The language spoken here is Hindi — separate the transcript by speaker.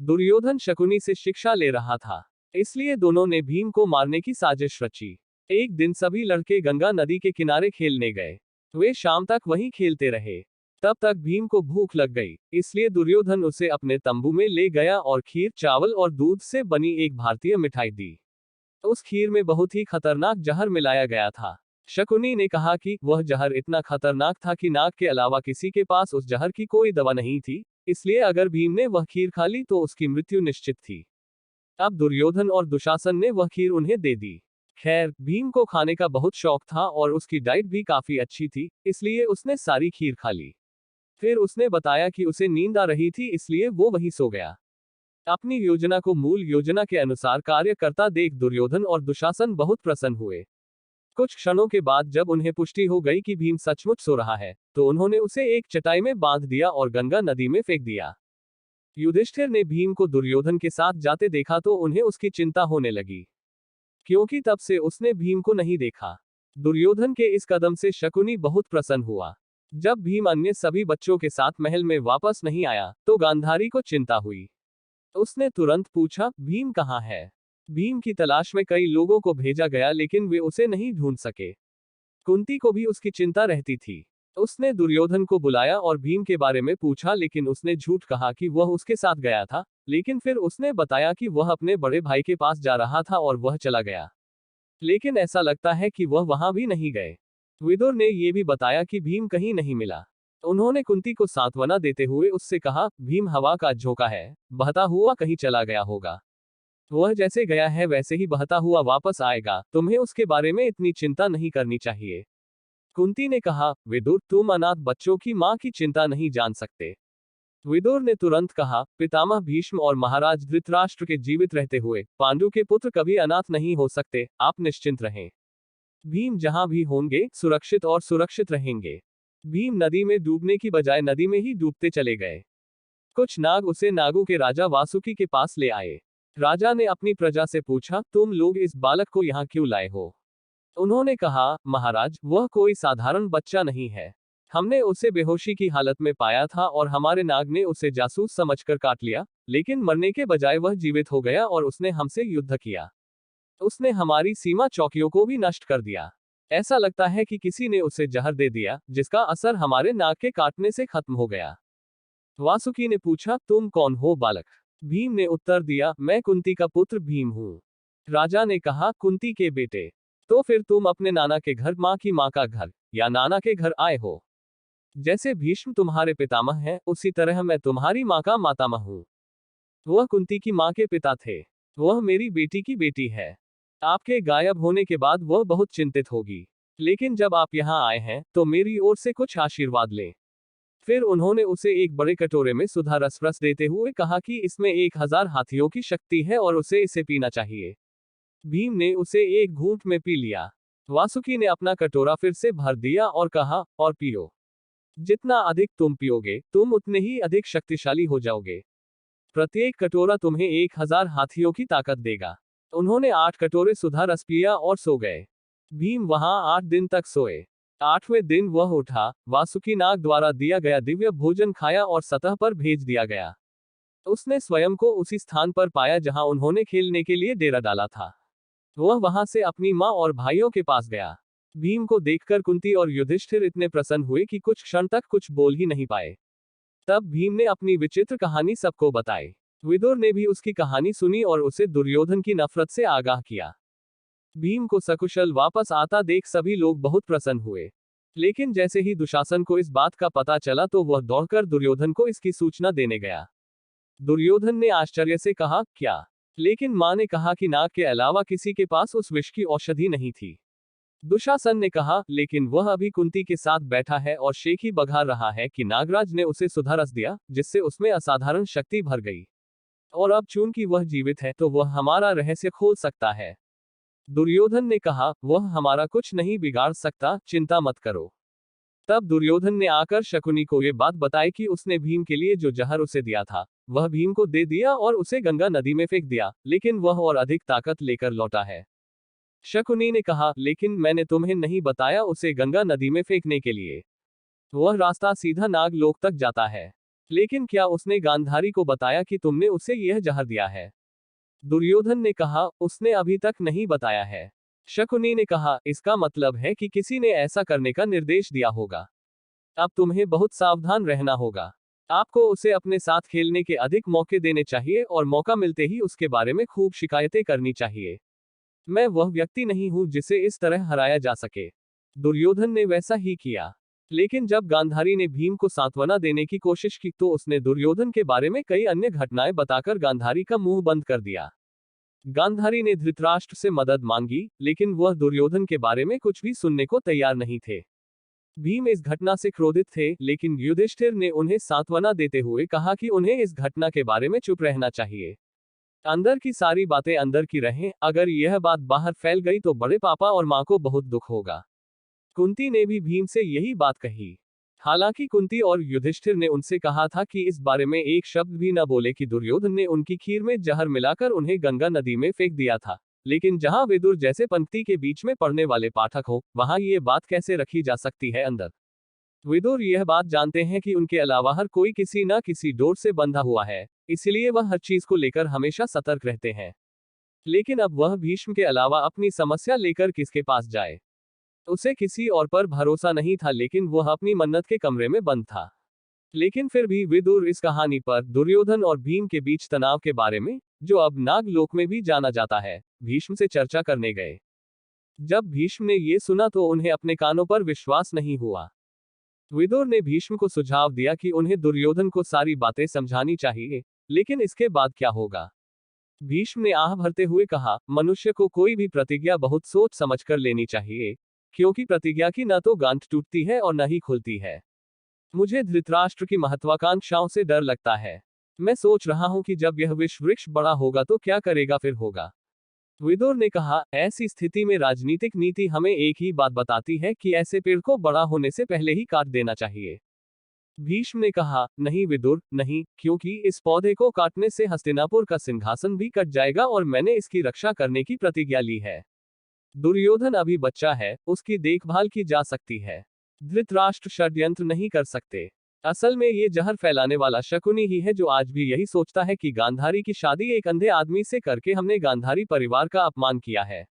Speaker 1: दुर्योधन शकुनी से शिक्षा ले रहा था, इसलिए दोनों ने भीम को मारने की साजिश रची। एक दिन सभी लड़के गंगा नदी के किनारे खेलने गए। वे शाम तक वहीं खेलते रहे। तब तक भीम को भूख लग गई, इसलिए दुर्योधन उसे अपने तंबू में ले गया और खीर, चावल और दूध से बनी एक भारतीय मिठाई दी। उस खीर में बहुत ही खतरनाक जहर मिलाया गया था। शकुनी ने कहा कि वह जहर इतना खतरनाक था कि नाग के अलावा किसी के पास उस जहर की कोई दवा नहीं थी, इसलिए अगर भीम ने वह खीर खा ली तो उसकी मृत्यु निश्चित थी। अब दुर्योधन और दुशासन ने वह खीर उन्हें दे दी। खैर, भीम को खाने का बहुत शौक था और उसकी डाइट भी काफी अच्छी थी, इसलिए उसने सारी खीर खा ली। फिर उसने बताया कि उसे नींद आ रही थी, इसलिए वो वहीं सो गया। अपनी योजना को मूल योजना के अनुसार कार्य करता देख दुर्योधन और दुशासन बहुत प्रसन्न हुए। कुछ क्षणों के बाद जब उन्हें पुष्टि हो गई कि भीम सचमुच सो रहा है, तो उन्होंने उसे एक चटाई में बांध दिया और गंगा नदी में फेंक दिया। युधिष्ठिर ने भीम को दुर्योधन के साथ जाते देखा तो उन्हें उसकी चिंता होने लगी, क्योंकि तब से उसने भीम को नहीं देखा। दुर्योधन के इस कदम से शकुनी बहुत प्रसन्न हुआ। जब भीम अन्य सभी बच्चों के साथ महल में वापस नहीं आया, तो गांधारी को चिंता हुई। उसने तुरंत पूछा, भीम कहाँ है? भीम की तलाश में कई लोगों को भेजा गया, लेकिन वे उसे नहीं ढूंढ सके। कुंती को भी उसकी चिंता रहती थी। उसने दुर्योधन को बुलाया और भीम के बारे में पूछा, लेकिन उसने झूठ कहा कि वह उसके साथ गया था। लेकिन फिर उसने बताया कि वह अपने बड़े भाई के पास जा रहा था और वह चला गया। लेकिन ऐसा लगता है कि वह वहां भी नहीं गए। विदुर ने यह भी बताया कि भीम कहीं नहीं मिला। उन्होंने कुंती को सांत्वना देते हुए उससे कहा, भीम हवा का झोंका है, बहता हुआ कहीं चला गया होगा। वह जैसे गया है वैसे ही बहता हुआ वापस आएगा, तुम्हें उसके बारे में इतनी चिंता नहीं करनी चाहिए। कुंती ने कहा, विदुर, तुम अनाथ बच्चों की मां की चिंता नहीं जान सकते। विदुर ने तुरंत कहा, पितामह भीष्म और महाराज धृतराष्ट्र के जीवित रहते हुए पांडु के पुत्र कभी अनाथ नहीं हो सकते, आप निश्चिंत रहें। भीम जहां भी होंगे सुरक्षित और सुरक्षित रहेंगे। भीम नदी में डूबने की बजाय नदी में ही डूबते चले गए। कुछ नाग उसे नागों के राजा वासुकी के पास ले आए। राजा ने अपनी प्रजा से पूछा, तुम लोग इस बालक को यहाँ क्यों लाए हो? उन्होंने कहा, महाराज, वह कोई साधारण बच्चा नहीं है। हमने उसे बेहोशी की हालत में पाया था और हमारे नाग ने उसे जासूस समझकर काट लिया, लेकिन मरने के बजाय वह जीवित हो गया और उसने हमसे युद्ध किया। उसने हमारी सीमा चौकियों को भी नष्ट कर दिया। ऐसा लगता है कि किसी ने उसे जहर दे दिया, जिसका असर हमारे नाग के काटने से खत्म हो गया। वासुकी ने पूछा, तुम कौन हो बालक? भीम ने उत्तर दिया, मैं कुंती का पुत्र भीम हूँ। राजा ने कहा, कुंती के बेटे, तो फिर तुम अपने नाना के घर, माँ की माँ का घर, या नाना के घर आए हो। जैसे भीष्म तुम्हारे पितामह हैं, उसी तरह मैं तुम्हारी माँ का मातामह हूँ। वह कुंती की माँ के पिता थे। वह मेरी बेटी की बेटी है। आपके गायब होने के बाद वह बहुत चिंतित होगी, लेकिन जब आप यहाँ आए हैं तो मेरी ओर से कुछ आशीर्वाद लें। फिर उन्होंने उसे एक बड़े कटोरे में सुधा रस देते हुए कहा कि इसमें 1000 हाथियों की शक्ति है और उसे इसे पीना चाहिए। भीम ने उसे एक घूंट में पी लिया। वासुकी ने अपना कटोरा फिर से भर दिया और कहा, और पियो। जितना अधिक तुम पियोगे, तुम उतने ही अधिक शक्तिशाली हो जाओगे। प्रत्येक कटोरा तुम्हें 1000 हाथियों की ताकत देगा। उन्होंने 8 कटोरे सुधा रस पिया और सो गए। भीम वहां 8 दिन तक सोए। 8वें दिन वह उठा, वासुकी नाग द्वारा दिया गया दिव्य भोजन खाया और सतह पर भेज दिया गया। उसने स्वयं को उसी स्थान पर पाया जहां उन्होंने खेलने के लिए डेरा डाला था। वह वहां से अपनी मां और भाइयों के पास गया। भीम को देखकर कुंती और युधिष्ठिर इतने प्रसन्न हुए कि कुछ क्षण तक कुछ बोल ही नहीं पाए। तब भीम ने अपनी विचित्र कहानी सबको बताई। विदुर ने भी उसकी कहानी सुनी और उसे दुर्योधन की नफरत से आगाह किया। भीम को सकुशल वापस आता देख सभी लोग बहुत प्रसन्न हुए। लेकिन जैसे ही दुशासन को इस बात का पता चला तो वह दौड़कर दुर्योधन को इसकी सूचना देने गया। दुर्योधन ने आश्चर्य से कहा, क्या? लेकिन मां ने कहा कि नाग के अलावा किसी के पास उस विष की औषधि नहीं थी। दुशासन ने कहा, लेकिन वह अभी कुंती के साथ बैठा है और शेखी बघार रहा है कि नागराज ने उसे सुधा रस दिया, जिससे उसमें असाधारण शक्ति भर गई। और अब चूंकि वह जीवित है तो वह हमारा रहस्य खोल सकता है। दुर्योधन ने कहा, वह हमारा कुछ नहीं बिगाड़ सकता, चिंता मत करो। तब दुर्योधन ने आकर शकुनी को ये बात बताई कि उसने भीम के लिए जो जहर उसे दिया था, वह भीम को दे दिया और उसे गंगा नदी में फेंक दिया, लेकिन वह और अधिक ताकत लेकर लौटा है। शकुनी ने कहा, लेकिन मैंने तुम्हें नहीं बताया उसे गंगा नदी में फेंकने के लिए। वह रास्ता सीधा नागलोक तक जाता है। लेकिन क्या उसने गांधारी को बताया कि तुमने उसे यह जहर दिया है? दुर्योधन ने कहा, उसने अभी तक नहीं बताया है। शकुनी ने कहा, इसका मतलब है कि किसी ने ऐसा करने का निर्देश दिया होगा। अब तुम्हें बहुत सावधान रहना होगा। आपको उसे अपने साथ खेलने के अधिक मौके देने चाहिए और मौका मिलते ही उसके बारे में खूब शिकायतें करनी चाहिए। मैं वह व्यक्ति नहीं हूं जिसे इस तरह हराया जा सके। दुर्योधन ने वैसा ही किया। लेकिन जब गांधारी ने भीम को सांत्वना देने की कोशिश की तो उसने दुर्योधन के बारे में कई अन्य घटनाएं बताकर गांधारी का मुंह बंद कर दिया। गांधारी ने धृतराष्ट्र से मदद मांगी, लेकिन वह दुर्योधन के बारे में कुछ भी सुनने को तैयार नहीं थे। भीम इस घटना से क्रोधित थे, लेकिन युधिष्ठिर ने उन्हें सांत्वना देते हुए कहा कि उन्हें इस घटना के बारे में चुप रहना चाहिए। अंदर की सारी बातें अंदर की रहें, अगर यह बात बाहर फैल गई तो बड़े पापा और मां को बहुत दुख होगा। कुंती ने भी भीम से यही बात कही। हालांकि कुंती और युधिष्ठिर ने उनसे कहा था कि इस बारे में एक शब्द भी न बोले कि दुर्योधन ने उनकी खीर में जहर मिलाकर उन्हें गंगा नदी में फेंक दिया था। लेकिन जहां विदुर जैसे पंक्ति के बीच में पढ़ने वाले पाठक हो, वहां ये बात कैसे रखी जा सकती है अंदर? विदुर यह बात जानते हैं कि उनके अलावा हर कोई किसी न किसी डोर से बंधा हुआ है, इसलिए वह हर चीज को लेकर हमेशा सतर्क रहते हैं। लेकिन अब वह भीष्म के अलावा अपनी समस्या लेकर किसके पास जाए? उसे किसी और पर भरोसा नहीं था, लेकिन वह अपनी मन्नत के कमरे में बंद था। लेकिन फिर भी विदुर इस कहानी पर दुर्योधन और भीम के बीच तनाव के बारे में, जो अब नागलोक में भी जाना जाता है, भीष्म से चर्चा करने गए। जब भीष्म ने ये सुना तो उन्हें अपने कानों पर विश्वास नहीं हुआ। विदुर ने भीष्म को सुझाव दिया कि उन्हें दुर्योधन को सारी बातें समझानी चाहिए, लेकिन इसके बाद क्या होगा? भीष्म ने आह भरते हुए कहा, मनुष्य को कोई भी प्रतिज्ञा बहुत सोच समझकर लेनी चाहिए, क्योंकि प्रतिज्ञा की न तो गांठ टूटती है और न ही खुलती है। मुझे धृतराष्ट्र की महत्वाकांक्षाओं से डर लगता है। मैं सोच रहा हूं कि जब यह विश्व वृक्ष बड़ा होगा तो क्या करेगा फिर होगा। विदुर ने कहा, ऐसी स्थिति में राजनीतिक नीति हमें एक ही बात बताती है कि ऐसे पेड़ को बड़ा होने से पहले ही काट देना चाहिए। भीष्म ने कहा, नहीं विदुर, नहीं, क्योंकि इस पौधे को काटने से हस्तिनापुर का सिंहासन भी कट जाएगा और मैंने इसकी रक्षा करने की प्रतिज्ञा ली है। दुर्योधन अभी बच्चा है, उसकी देखभाल की जा सकती है। धृतराष्ट्र षड्यंत्र नहीं कर सकते। असल में ये जहर फैलाने वाला शकुनी ही है, जो आज भी यही सोचता है कि गांधारी की शादी एक अंधे आदमी से करके हमने गांधारी परिवार का अपमान किया है।